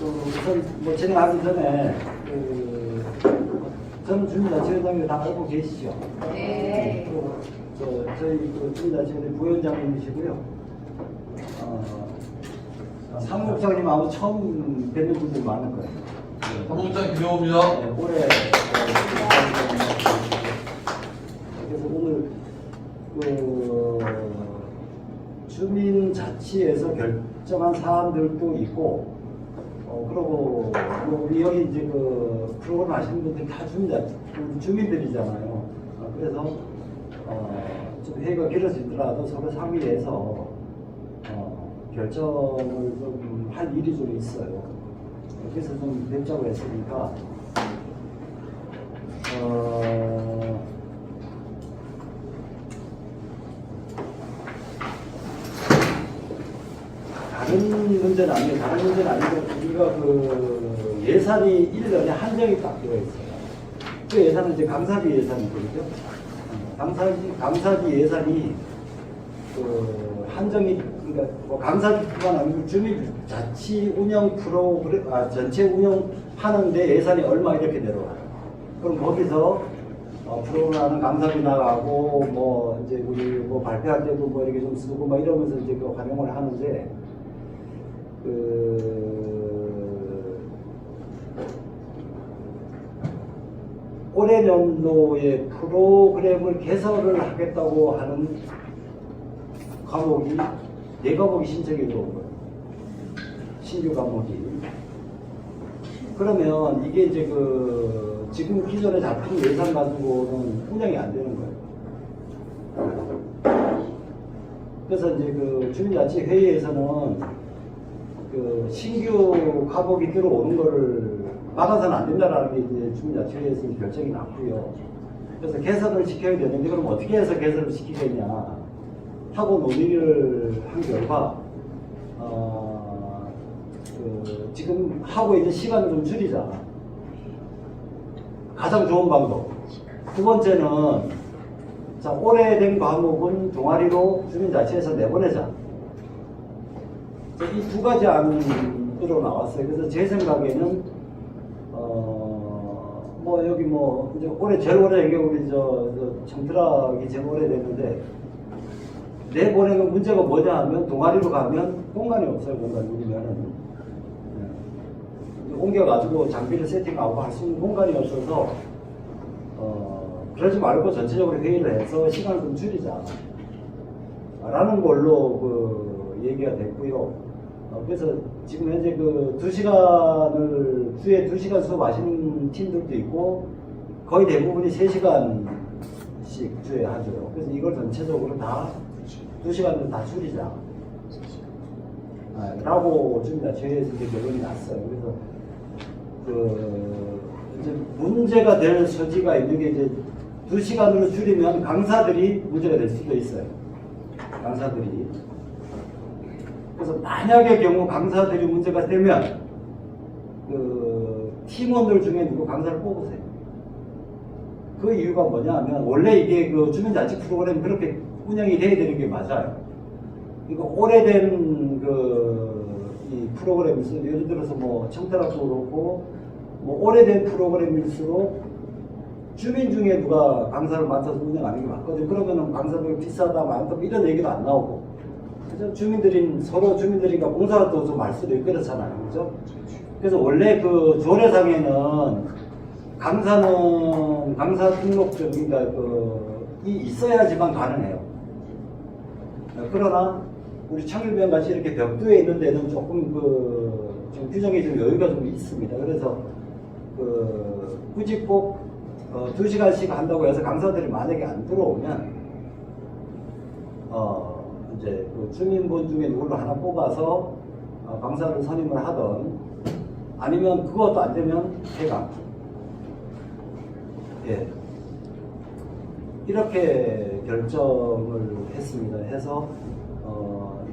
우선 뭐 진행하기 전에 저는 주민자치회장님 다 알고 계시죠? 네. 저희 주민자치회장 부위원장님이시고요. 사무국장님 아마 처음 뵙는 분들이 많을 거예요. 사무국장 김영호입니다. 네, 올해 그래서 오늘 주민자치에서 결정한 사안들도 있고, 그리고 우리 여기 이제 프로그램 하시는 분들이 다 주민들이잖아요. 그래서 좀 회의가 길어지더라도 서로 상의해서 결정을 좀 할 일이 좀 있어요. 그래서 좀 뵙자고 했으니까 다른 문제는 아니고 우리가 예산이 1년에 한정이 딱 되어 있어요. 그 예산은 이제 강사비 예산이거든요. 강사비 예산이 한정이, 그러니까 뭐 강사비뿐만 아니고 주민자치 운영 프로그램, 전체 운영하는데 예산이 얼마 이렇게 내려와요. 그럼 거기서 프로그램하는 강사비 나가고, 뭐 이제 우리 뭐 발표할 때도 뭐 이렇게 좀 쓰고 뭐 이러면서 이제 활용을 하는데, 올해 연도에 프로그램을 개설을 하겠다고 하는 과목이 4과목이 신청이 들어온 거예요. 신규 과목이. 그러면 이게 이제 지금 기존에 잡힌 예산 가지고는 운영이 안 되는 거예요. 그래서 이제 주민자치 회의에서는 신규 과목이 들어오는 거를 막아서는 안 된다라는 게 이제 주민자치회에서 결정이 났고요. 그래서 개설을 시켜야 되는데, 그럼 어떻게 해서 개설을 시키겠냐 하고 논의를 한 결과, 지금 하고 있는 시간을 좀 줄이자. 가장 좋은 방법. 두 번째는, 자, 오래된 과목은 동아리로 주민자치에서 내보내자. 이 두 가지 안으로 나왔어요. 그래서 제 생각에는, 뭐, 여기 뭐, 이제 제일 오래 얘기 우리 청트락이 제일 오래됐는데, 내보내는 문제가 뭐냐 하면, 동아리로 가면 공간이 없어요, 우리면은. 옮겨가지고 장비를 세팅하고 할 수 있는 공간이 없어서, 그러지 말고 전체적으로 회의를 해서 시간을 좀 줄이자. 라는 걸로 얘기가 됐고요. 그래서 지금 현재 2시간을, 주에 2시간 수업하시는 팀들도 있고, 거의 대부분이 3시간씩 주에 하죠. 그래서 이걸 전체적으로 다 2시간을 다 줄이자. 라고 주민자치회에서 이제 결론이 났어요. 그래서 이제 문제가 될 소지가 있는 게 이제 2시간으로 줄이면 강사들이 문제가 될 수도 있어요. 강사들이. 그래서 만약의 경우 강사들이 문제가 되면 팀원들 중에 누구 강사를 뽑으세요. 그 이유가 뭐냐 하면 원래 이게 주민자치 프로그램이 그렇게 운영이 돼야 되는 게 맞아요. 그러니까 오래된 이 프로그램일수록, 예를 들어서 뭐 청태락도 그렇고 뭐 오래된 프로그램일수록 주민 중에 누가 강사를 맡아서 운영하는 게 맞거든요. 그러면은 강사들이 비싸다 많다 이런 얘기도 안 나오고, 그죠? 서로 주민들이니까 공사도 좀 할 수도 있고 그렇잖아요. 그죠? 그래서 원래 조례상에는 강사는 강사 등록증, 그러니까 이 있어야지만 가능해요. 그러나 우리 창일병 같이 이렇게 벽두에 있는 데는 조금 좀 규정에 좀 여유가 좀 있습니다. 그래서 굳이 꼭 2시간씩 한다고 해서 강사들이 만약에 안 들어오면 이제 주민분 중에 누구를 하나 뽑아서 강사를 선임을 하던, 아니면 그것도 안 되면 폐강. 예. 이렇게 결정을 했습니다. 해서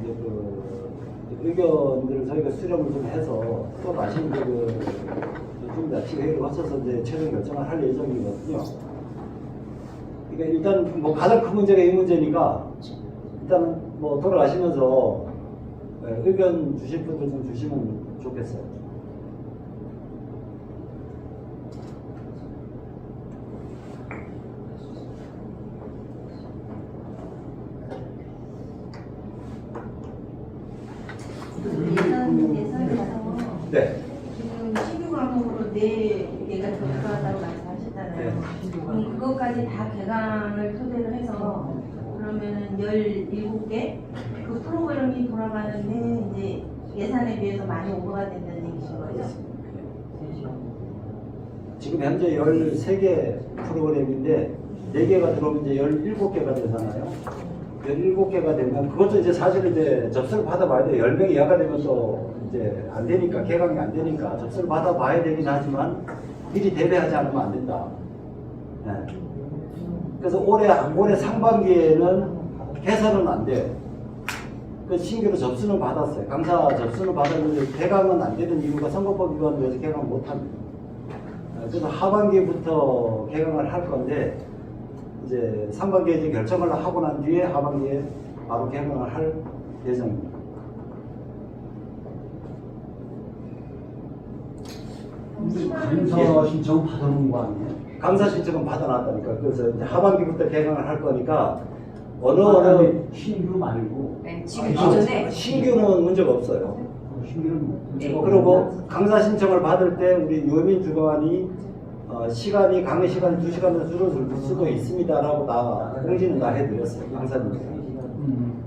이제 의견들을 저희가 수렴을 좀 해서 또 다시 이제 주민자치회의를 거쳐서 이제 최종 결정을 할 예정이거든요. 그러니까 일단 뭐 가장 큰 문제가 이 문제니까 일단은 뭐 돌아가시면서 의견 주실 분들 좀 주시면 좋겠어요. 네. 지금 신규 과목으로 4개가 들어가다고 말씀하셨잖아요. 그럼 그것까지 다 개강을 토대로 해서 그러면은 17개 그 프로그램이 돌아가는데 이제 예산에 비해서 많이 오버가 된다는 얘기신 거죠? 지금 현재 13개 프로그램인데 4개가 들어오면 이제 17개가 되잖아요. 17개가 되면 그것도 이제 사실 이제 접수를 받아봐야 돼요. 10명 이하가 되면 또 이제 안 되니까, 개강이 안 되니까 접수를 받아봐야 되긴 하지만 미리 대비하지 않으면 안 된다. 네. 그래서 올해 상반기에는 개설은 안 돼요. 그 신규로 접수는 받았어요. 강사 접수는 받았는데 개강은 안 되는 이유가 선거법 위반으로 해서 개강 못 합니다. 그래서 하반기부터 개강을 할 건데 이제 상반기에 이제 결정을 하고 난 뒤에 하반기에 바로 개강을 할 예정입니다. 강사 신청 받아놓은 거 아니에요? 강사 신청은 받아놨다니까. 그래서 이제 하반기부터 개강을 할 거니까 어느 신규 말고 네, 지금 기존에 신규는 문제가 없어요. 신규는 문제가 그리고 없는데 강사 신청을 받을 때 우리 유민 주관이 시간이 강의 시간이 2시간을 줄어들 수도 있습니다라고 다 공지는 다 해드렸어요. 강사님들.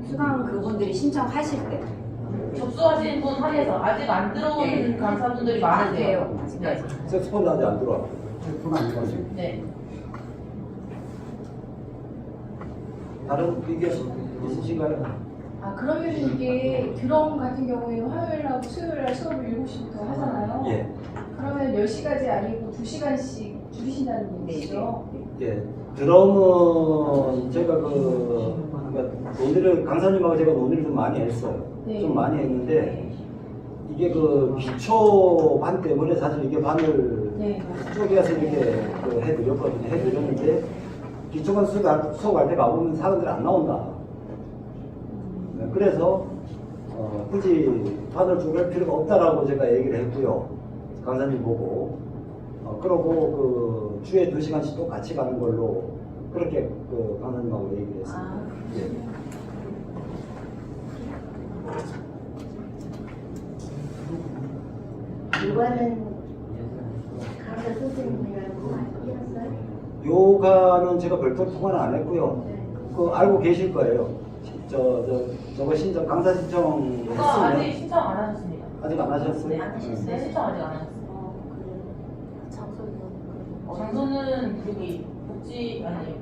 수강 그분들이 신청하실 때 접수하신 분 한해서 아직 안 들어온 네. 강사분들이 많으세요. 네. 섹스폰도 아직 안 들어왔고. 그건 아니고 네. 다른 의견 있으신가요? 아 그러면 이게 드럼 같은 경우에는 화요일하고 수요일날 수업을 7시부터 하잖아요. 예. 그러면 10시까지 아니고 2시간씩 줄이신다는 얘기죠? 예. 드럼은 제가 그러니까 논의를 강사님하고 제가 논의를 좀 많이 했어요. 네. 좀 많이 했는데 이게 그 기초반 때문에 사실 이게 반을 네. 쪼개서 이렇게 그 해드렸거든요. 해드렸는데 기초반 수업할 때 가보면 사람들이 안 나온다. 네, 그래서 굳이 반을 쪼갤 필요가 없다라고 제가 얘기를 했고요. 강사님 보고 그러고 그 주에 2시간씩 또 같이 가는 걸로 그렇게 그 강사님하고 얘기를 했습니다. 아, 예. 요가는 강사 선생님이라고 하셨어요? 요가는 제가 별도 통화는 안 했고요. 그 알고 계실 거예요. 저거 신청 강사 신청 누가 했으면 아직 신청 안 하셨습니다. 아직 안 하셨어요? 네, 네, 신청 아직 안 하셨어요. 장소는 여기 복지 아니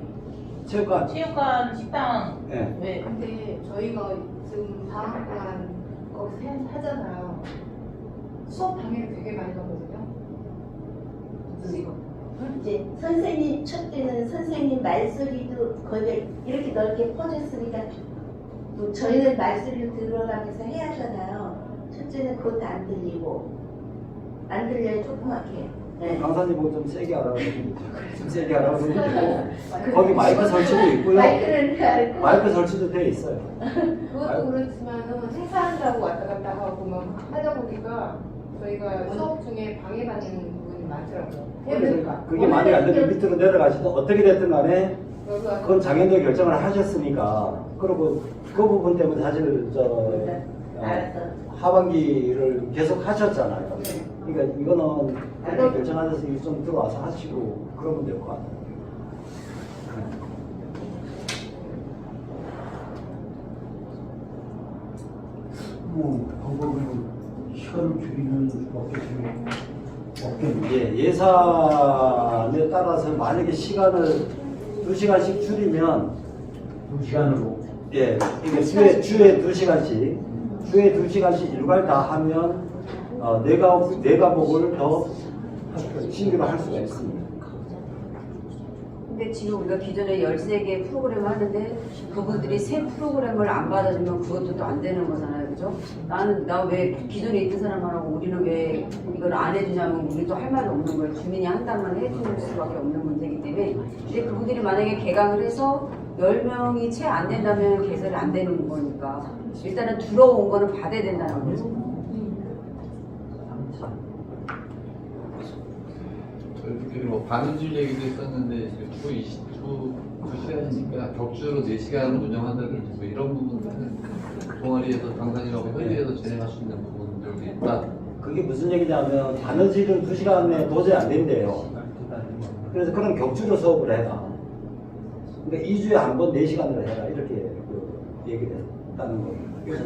체육관. 체육관 식당 예. 왜 근데 저희가 지금 방학 동안 거기서 하잖아요. 수업 방해를 되게 많이 받거든요. 이제 선생님 첫째는 선생님 말소리도 거기에 이렇게 넓게 퍼졌으니까 또 저희는 말소리를 들어가면서 해야 하잖아요. 첫째는 그것도 안 들리고 안 들려요 조그맣게. 네. 강사님 보고 좀 세게 하라고 좀 세게 하라고 되고 거기 마이크 설치도 있고요. 마이크를 알고 마이크 설치도 돼 있어요. 그것도 그렇지만은 행사한다고 왔다 갔다 하고 막 하다 보니까 저희가 수업 중에 방해받는 부분이 많더라고요. 그래서 그게 많이 안 되면 밑으로 내려가시든 어떻게 됐든 간에 여기가 그건 장애인들 결정을 하셨으니까 그리고 그 부분 때문에 사실 알았어. 하반기를 계속 하셨잖아요. 그러니까 이거는 그렇게 결정하셔서 좀 들어와서 하시고 그러면 될 것 같아요. 뭐 방법은 시간을 줄이는 수밖에 없겠네요. 예, 예산에 따라서 만약에 시간을 2시간씩 줄이면 2시간으로 예, 이게 주에 2시간씩 주에 2시간씩 일괄 다 하면 네 과목을 더 신규로 할 수가 있습니다. 근데 지금 우리가 기존에 13개 프로그램을 하는데 그분들이 새 프로그램을 안 받아주면 그것도 또 안 되는 거잖아요. 그죠? 나 왜 기존에 있던 사람하고 우리는 왜 이걸 안 해주냐면 우리도 할 말이 없는 거예요. 주민이 한다면 해줄 수밖에 없는 문제이기 때문에 근데 그분들이 만약에 개강을 해서 10명이 채 안 된다면 개설이 안 되는 거니까 일단은 들어온 거는 받아야 된다는 거죠. 저희들끼리 뭐 반인줄 얘기도 했었는데 주 2시간이니까 격주로 4시간 운영한다든지 뭐 이런 부분들은 동아리에서 강사님하고 협의해서 진행할 수 있는 부분들도 있다 그게 무슨 얘기냐면 바느질은 2시간 내에 도저히 안 된대요. 그래서 그런 격주로 수업을 해라. 그러니까 2주에 한 번 4시간으로 해라. 이렇게 그 얘기를 했다는 거예요. 그래서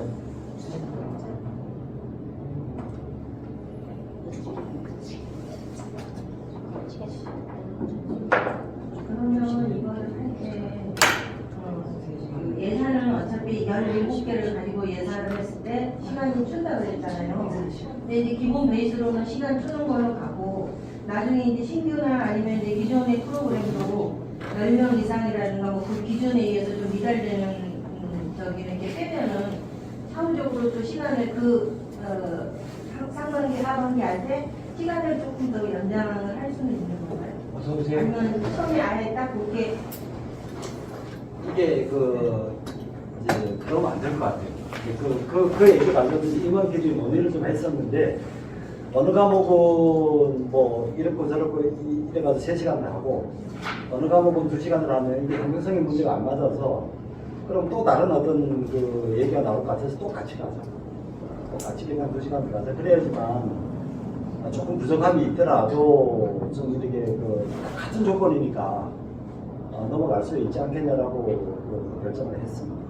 그러면 이거를 할때 예산은 어차피 17개를 가지고 예산을 했을 때 시간이 준다고 그랬잖아요. 근데 이제 기본 베이스로는 시간 주는 걸로 가고 나중에 이제 신규나 아니면 이제 기존의 프로그램도 10명 이상이라든가 뭐 그 기준에 의해서 좀 미달되는 저기를 이렇게 빼면은 사후적으로 또 시간을 상반기 하반기 할 때 시간을 조금 더 연장을 할 수는 있는 건가요? 어서 오세요. 아니면 처음에 아예 딱 그렇게 이게 이제 그러면 안 될 것 같아요. 그 얘기가 안 되면서 임원끼리 논의를 좀 했었는데 어느 과목은 뭐 이렇고 저렇고 이래가지고 3시간을 하고 어느 과목은 2시간을 하면 이게 형평성의 문제가 안 맞아서 그럼 또 다른 어떤 그 얘기가 나올 것 같아서 또 같이 가자. 또 같이 그냥 2시간을 가자. 그래야지만 조금 부족함이 있더라도 좀 이렇게 같은 조건이니까 넘어갈 수 있지 않겠냐라고 결정을 했습니다.